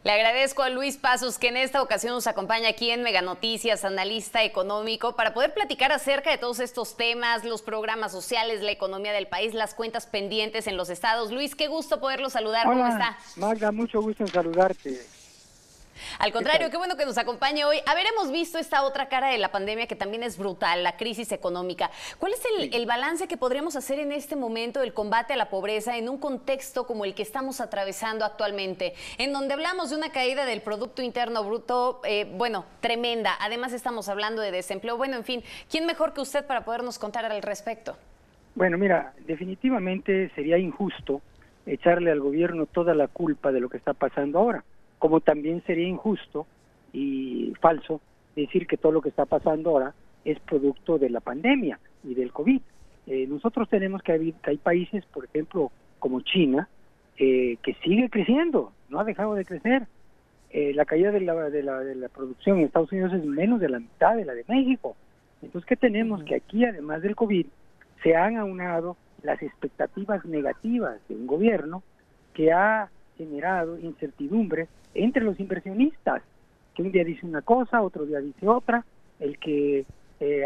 Le agradezco a Luis Pasos, que en esta ocasión nos acompaña aquí en Mega Noticias, analista económico, para poder platicar acerca de todos estos temas, los programas sociales, la economía del país, las cuentas pendientes en los estados. Luis, qué gusto poderlo saludar. Hola, ¿Cómo está? Magda, mucho gusto en saludarte. Al contrario, qué bueno que nos acompañe hoy. A ver, hemos visto esta otra cara de la pandemia que también es brutal, la crisis económica. ¿Cuál es el balance que podríamos hacer en este momento del combate a la pobreza en un contexto como el que estamos atravesando actualmente, en donde hablamos de una caída del Producto Interno Bruto, tremenda? Además estamos hablando de desempleo. Bueno, en fin, ¿quién mejor que usted para podernos contar al respecto? Bueno, mira, definitivamente sería injusto echarle al gobierno toda la culpa de lo que está pasando ahora, como también sería injusto y falso decir que todo lo que está pasando ahora es producto de la pandemia y del COVID. Nosotros tenemos que hay países, por ejemplo, como China, que sigue creciendo, no ha dejado de crecer. La caída de la producción en Estados Unidos es menos de la mitad de la de México. Entonces, ¿qué tenemos? Que aquí, además del COVID, se han aunado las expectativas negativas de un gobierno que ha generado incertidumbre entre los inversionistas, que un día dice una cosa, otro día dice otra. El que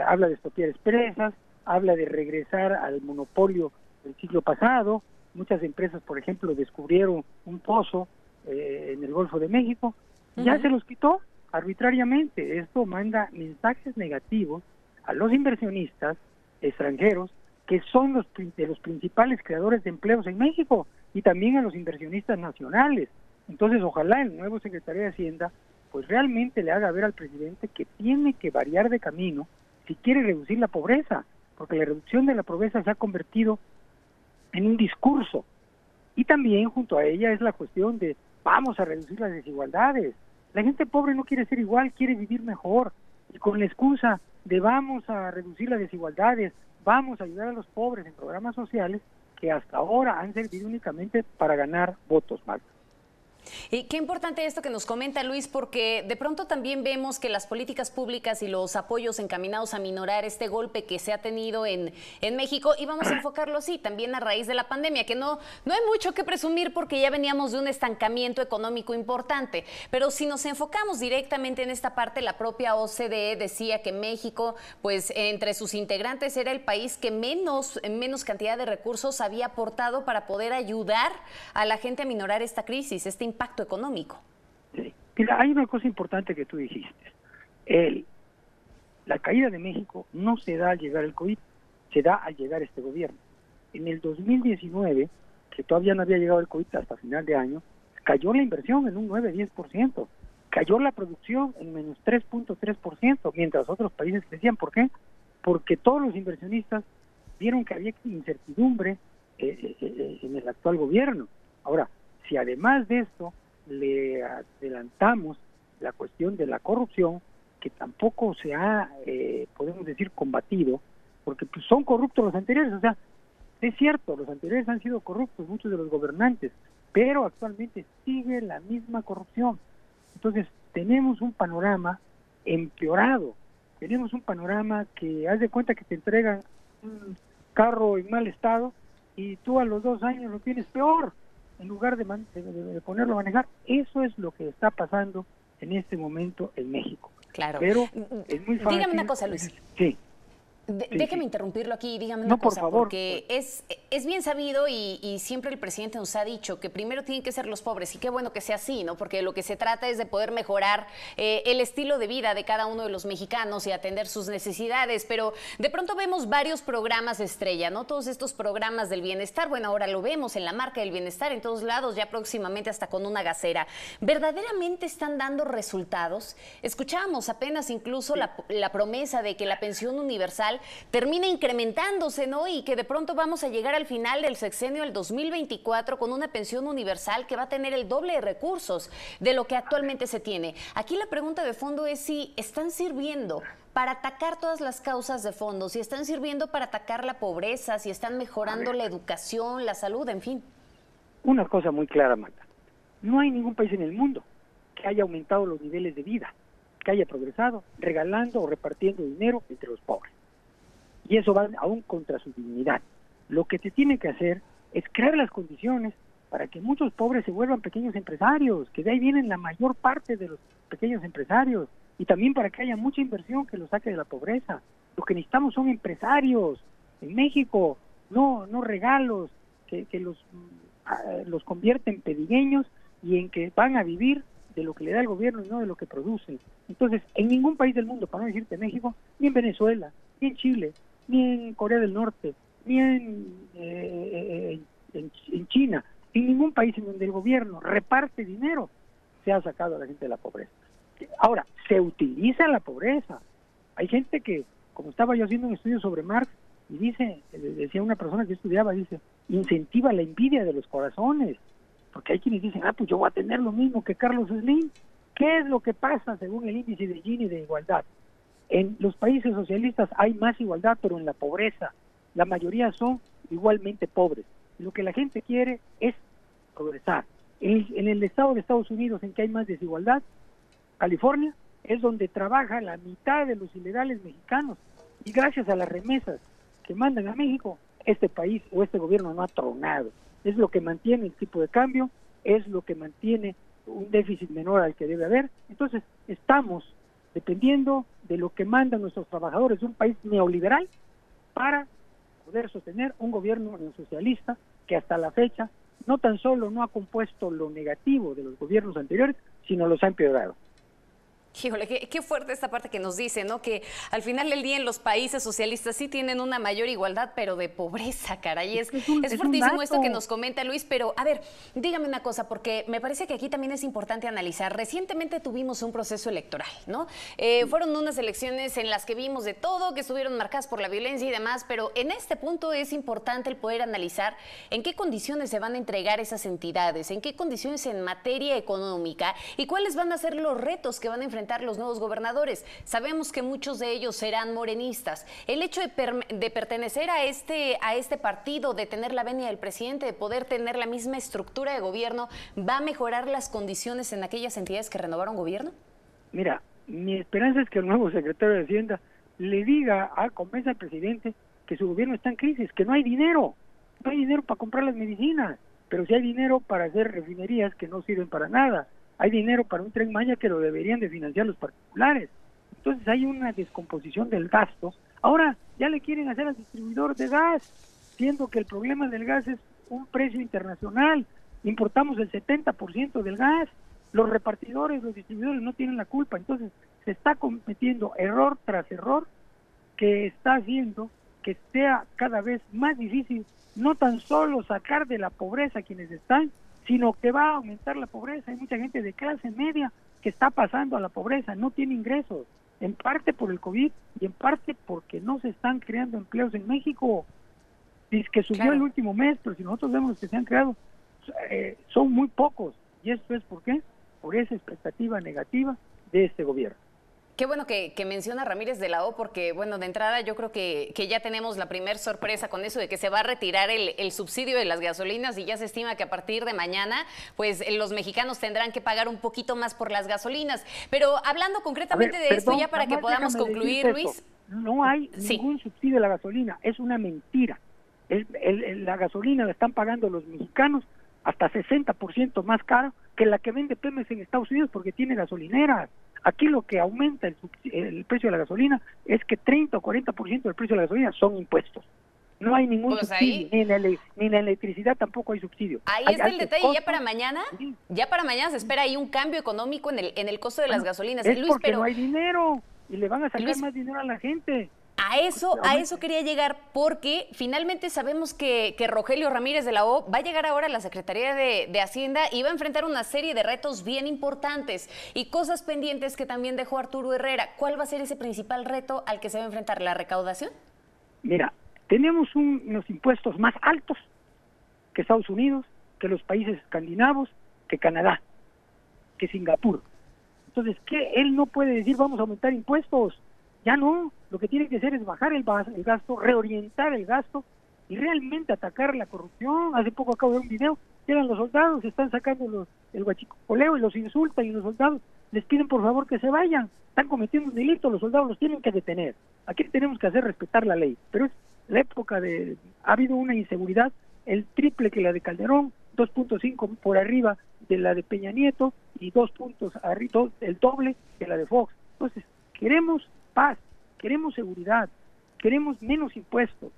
habla de expropiar empresas, habla de regresar al monopolio del siglo pasado. Muchas empresas, por ejemplo, descubrieron un pozo en el Golfo de México, ya se los quitó arbitrariamente. Esto manda mensajes negativos a los inversionistas extranjeros, que son de los principales creadores de empleos en México, y también a los inversionistas nacionales. Entonces, ojalá el nuevo secretario de Hacienda pues realmente le haga ver al presidente que tiene que variar de camino si quiere reducir la pobreza, porque la reducción de la pobreza se ha convertido en un discurso. Y también junto a ella es la cuestión de vamos a reducir las desigualdades. La gente pobre no quiere ser igual, quiere vivir mejor. Y con la excusa de vamos a reducir las desigualdades, vamos a ayudar a los pobres en programas sociales que hasta ahora han servido únicamente para ganar votos, Marta. Y qué importante esto que nos comenta Luis, porque de pronto también vemos que las políticas públicas y los apoyos encaminados a minorar este golpe que se ha tenido en México, y vamos a enfocarlo así, también a raíz de la pandemia, que no hay mucho que presumir porque ya veníamos de un estancamiento económico importante, pero si nos enfocamos directamente en esta parte, la propia OCDE decía que México, pues entre sus integrantes era el país que menos cantidad de recursos había aportado para poder ayudar a la gente a minorar esta crisis, este impacto económico. Sí. Mira, hay una cosa importante que tú dijiste. La caída de México no se da al llegar el COVID, se da al llegar este gobierno. En el 2019, que todavía no había llegado el COVID hasta final de año, cayó la inversión en un 9-10%, cayó la producción en menos 3.3%, mientras otros países crecían. ¿Por qué? Porque todos los inversionistas vieron que había incertidumbre en el actual gobierno. Ahora, si además de esto le adelantamos la cuestión de la corrupción, que tampoco se ha, podemos decir, combatido, porque pues, son corruptos los anteriores. O sea, es cierto, los anteriores han sido corruptos, muchos de los gobernantes, pero actualmente sigue la misma corrupción. Entonces, tenemos un panorama empeorado, tenemos un panorama que haz de cuenta que te entregan un carro en mal estado y tú a los 2 años lo tienes peor, en lugar de ponerlo a manejar. Eso es lo que está pasando en este momento en México. Claro. Pero es muy fácil. Dígame una cosa, Luis. Sí. Déjeme interrumpirlo aquí y dígame una cosa, por favor, porque es bien sabido y siempre el presidente nos ha dicho que primero tienen que ser los pobres, y qué bueno que sea así, ¿no? Porque lo que se trata es de poder mejorar el estilo de vida de cada uno de los mexicanos y atender sus necesidades, pero de pronto vemos varios programas estrella, ¿no? Todos estos programas del bienestar, bueno, ahora lo vemos en la marca del bienestar en todos lados, ya próximamente hasta con una gasera. ¿Verdaderamente están dando resultados? Escuchábamos apenas incluso la promesa de que la pensión universal termina incrementándose, ¿no? Y que de pronto vamos a llegar al final del sexenio del 2024 con una pensión universal que va a tener el doble de recursos de lo que actualmente se tiene. Aquí la pregunta de fondo es si están sirviendo para atacar todas las causas de fondo, si están sirviendo para atacar la pobreza, si están mejorando la educación, la salud, en fin. Una cosa muy clara, Magda. No hay ningún país en el mundo que haya aumentado los niveles de vida, que haya progresado regalando o repartiendo dinero entre los pobres. Y eso va aún contra su dignidad. Lo que se tiene que hacer es crear las condiciones para que muchos pobres se vuelvan pequeños empresarios, que de ahí vienen la mayor parte de los pequeños empresarios, y también para que haya mucha inversión que los saque de la pobreza. Lo que necesitamos son empresarios en México, no regalos que los convierten en pedigueños y en que van a vivir de lo que le da el gobierno y no de lo que produce. Entonces, en ningún país del mundo, para no decirte México, ni en Venezuela, ni en Chile, ni en Corea del Norte, ni en China, en ningún país en donde el gobierno reparte dinero, se ha sacado a la gente de la pobreza. Ahora, se utiliza la pobreza. Hay gente que, como estaba yo haciendo un estudio sobre Marx, y decía una persona que estudiaba, dice, incentiva la envidia de los corazones, porque hay quienes dicen, pues yo voy a tener lo mismo que Carlos Slim. ¿Qué es lo que pasa según el índice de Gini de igualdad? En los países socialistas hay más igualdad, pero en la pobreza. La mayoría son igualmente pobres. Lo que la gente quiere es progresar. En el estado de Estados Unidos, en que hay más desigualdad, California, es donde trabaja la mitad de los ilegales mexicanos. Y gracias a las remesas que mandan a México, este país o este gobierno no ha tronado. Es lo que mantiene el tipo de cambio, es lo que mantiene un déficit menor al que debe haber. Entonces, estamos dependiendo de lo que mandan nuestros trabajadores de un país neoliberal para poder sostener un gobierno neosocialista que hasta la fecha no tan solo no ha compuesto lo negativo de los gobiernos anteriores, sino los ha empeorado. Híjole, qué fuerte esta parte que nos dice, ¿no? Que al final del día en los países socialistas sí tienen una mayor igualdad, pero de pobreza, caray. Es fuertísimo esto que nos comenta Luis, pero a ver, dígame una cosa, porque me parece que aquí también es importante analizar. Recientemente tuvimos un proceso electoral, ¿no? Fueron unas elecciones en las que vimos de todo, que estuvieron marcadas por la violencia y demás, pero en este punto es importante el poder analizar en qué condiciones se van a entregar esas entidades, en qué condiciones en materia económica y cuáles van a ser los retos que van a enfrentar los nuevos gobernadores. Sabemos que muchos de ellos serán morenistas. El hecho de pertenecer a este partido, de tener la venia del presidente, de poder tener la misma estructura de gobierno, ¿va a mejorar las condiciones en aquellas entidades que renovaron gobierno? Mira, mi esperanza es que el nuevo secretario de Hacienda le diga, convenza al presidente que su gobierno está en crisis, que no hay dinero para comprar las medicinas, pero sí hay dinero para hacer refinerías que no sirven para nada. Hay dinero para un Tren Maya que lo deberían de financiar los particulares. Entonces hay una descomposición del gasto. Ahora ya le quieren hacer al distribuidor de gas, siendo que el problema del gas es un precio internacional. Importamos el 70% del gas. Los repartidores, los distribuidores no tienen la culpa. Entonces se está cometiendo error tras error que está haciendo que sea cada vez más difícil no tan solo sacar de la pobreza a quienes están, sino que va a aumentar la pobreza. Hay mucha gente de clase media que está pasando a la pobreza, no tiene ingresos, en parte por el COVID y en parte porque no se están creando empleos en México. Dice que subió el último mes, pero si nosotros vemos los que se han creado, son muy pocos. ¿Y esto es por qué? Por esa expectativa negativa de este gobierno. Qué bueno que menciona Ramírez de la O, porque bueno, de entrada yo creo que ya tenemos la primer sorpresa con eso de que se va a retirar el subsidio de las gasolinas y ya se estima que a partir de mañana pues los mexicanos tendrán que pagar un poquito más por las gasolinas. Pero hablando concretamente de esto, ya para que podamos concluir, Luis. No hay ningún subsidio de la gasolina, es una mentira. La gasolina la están pagando los mexicanos hasta 60% más caro que la que vende Pemex en Estados Unidos porque tiene gasolineras. Aquí lo que aumenta el precio de la gasolina es que 30 o 40% del precio de la gasolina son impuestos. No hay ningún subsidio, ni en la electricidad tampoco hay subsidio. Ahí está el detalle. Ya para mañana se espera ahí un cambio económico en el costo de las gasolinas. Es Luis, porque no hay dinero y le van a sacar más dinero a la gente. A eso quería llegar, porque finalmente sabemos que Rogelio Ramírez de la O va a llegar ahora a la Secretaría de Hacienda y va a enfrentar una serie de retos bien importantes y cosas pendientes que también dejó Arturo Herrera. ¿Cuál va a ser ese principal reto al que se va a enfrentar? ¿La recaudación? Mira, tenemos unos impuestos más altos que Estados Unidos, que los países escandinavos, que Canadá, que Singapur. Entonces, ¿qué? Él no puede decir vamos a aumentar impuestos. Ya no, lo que tiene que hacer es bajar el gasto, reorientar el gasto y realmente atacar la corrupción. Hace poco acabo de ver un video, llegan los soldados, están sacando el huachicoleo y los insultan y los soldados les piden por favor que se vayan. Están cometiendo un delito, los soldados los tienen que detener. Aquí tenemos que hacer respetar la ley, pero es la época ha habido una inseguridad, el triple que la de Calderón, 2.5 por arriba de la de Peña Nieto y 2 puntos arriba, el doble de la de Fox. Entonces, queremos paz, queremos seguridad, queremos menos impuestos.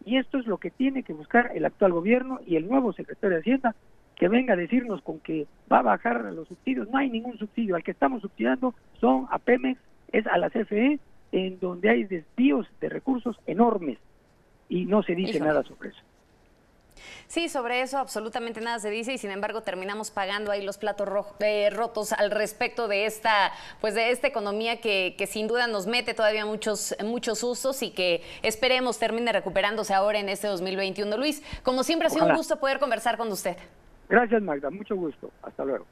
Y esto es lo que tiene que buscar el actual gobierno y el nuevo secretario de Hacienda, que venga a decirnos con que va a bajar los subsidios. No hay ningún subsidio. Al que estamos subsidiando son a Pemex, es a la CFE, en donde hay desvíos de recursos enormes y no se dice nada sobre eso. Sí, sobre eso absolutamente nada se dice y sin embargo terminamos pagando ahí los platos rotos al respecto de esta, pues de esta economía que sin duda nos mete todavía muchos sustos y que esperemos termine recuperándose ahora en este 2021. Luis, como siempre ha sido un gusto poder conversar con usted. Gracias, Magda, mucho gusto. Hasta luego.